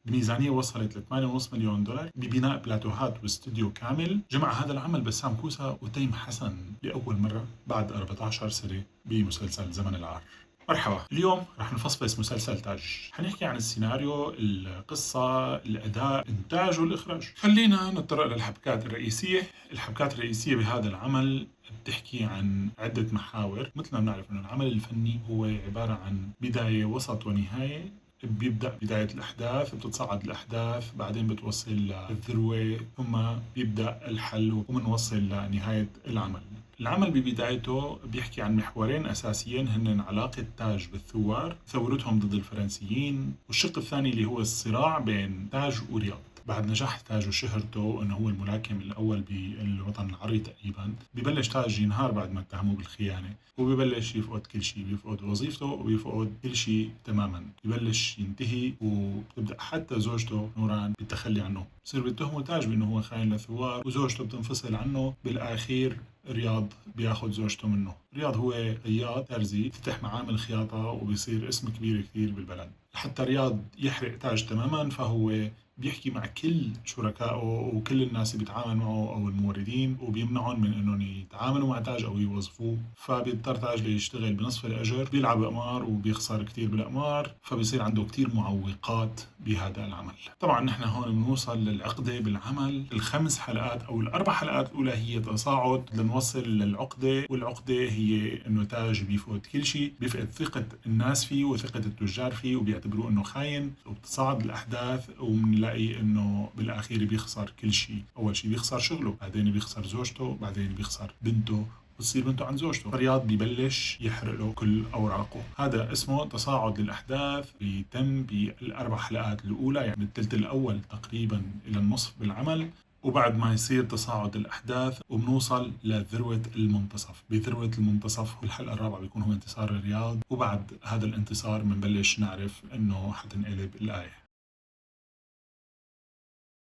الميزانية وصلت ل 8.5 مليون دولار ببناء بلاتوهات واستوديو كامل. جمع هذا العمل بسام كوسة وتيم حسن لأول مرة بعد 14 سنة بمسلسل زمن العار. مرحبا، اليوم رح نفصفص مسلسل تاج. حنحكي عن السيناريو، القصة، الأداء، الإنتاج والإخراج. خلينا نتطرق للحبكات الرئيسية. الحبكات الرئيسية بهذا العمل بتحكي عن عدة محاور. مثل ما بنعرف أنه العمل الفني هو عبارة عن بداية وسط ونهاية. بيبدأ بداية الأحداث، بتتصاعد الأحداث، بعدين بتوصل للذروة، ثم بيبدأ الحل ومنوصل لنهاية العمل. العمل ببدايته بيحكي عن محورين أساسيين، هن علاقة تاج بالثوار، ثورتهم ضد الفرنسيين، والشق الثاني اللي هو الصراع بين تاج ورياض. بعد نجاح تاج وشهرته انه هو الملاكم الاول بالوطن العربي تقريبا، ببلش تاج ينهار بعد ما اتهموه بالخيانه، وببلش يفقد كل شيء، بيفقد وظيفته وبيفقد كل شيء تماما، ببلش ينتهي، وبتبدا حتى زوجته نوران بالتخلي عنه. بصير بيتهموا تاج بانه هو خاين للثوار، وزوجته بتنفصل عنه. بالاخير رياض بياخذ زوجته منه. رياض هو خياط ترزي، فتح معامل خياطة وبيصير اسم كبير كثير بالبلد. حتى رياض يحرق تاج تماما، فهو بيحكي مع كل شركائه وكل الناس اللي بيتعامل معه او الموردين، وبيمنعهم من انهم يتعاملوا مع تاج او يوظفوه. فبيضطر تاج ليشتغل بنصف الاجر، بيلعب اقمار وبيخسر كثير بالاقمار، فبيصير عنده كثير معوقات بهذا العمل. طبعا نحن هون بنوصل للعقدة بالعمل. الخمس حلقات او الاربع حلقات الاولى هي تصاعد لنوصل للعقدة، والعقدة هي انه تاج بيفقد كل شيء، بيفقد ثقة الناس فيه وثقة التجار فيه، وبيعتبروه انه خاين. وبتصاعد الاحداث وبنلاقي انه بالاخير بيخسر كل شيء. اول شيء بيخسر شغله، بعدين بيخسر زوجته، بعدين بيخسر بنته، بتصير بنته عن زوجته. رياض ببلش يحرق له كل اوراقه. هذا اسمه تصاعد للاحداث، بيتم بالاربع حلقات الاولى، يعني الثلث الاول تقريبا الى النصف بالعمل. وبعد ما يصير تصاعد الأحداث وبنوصل لذروة المنتصف. بذروة المنتصف بالحلقة الرابعة بيكون هو انتصار الرياض، وبعد هذا الانتصار بنبلش نعرف انه حتنقلب الآية.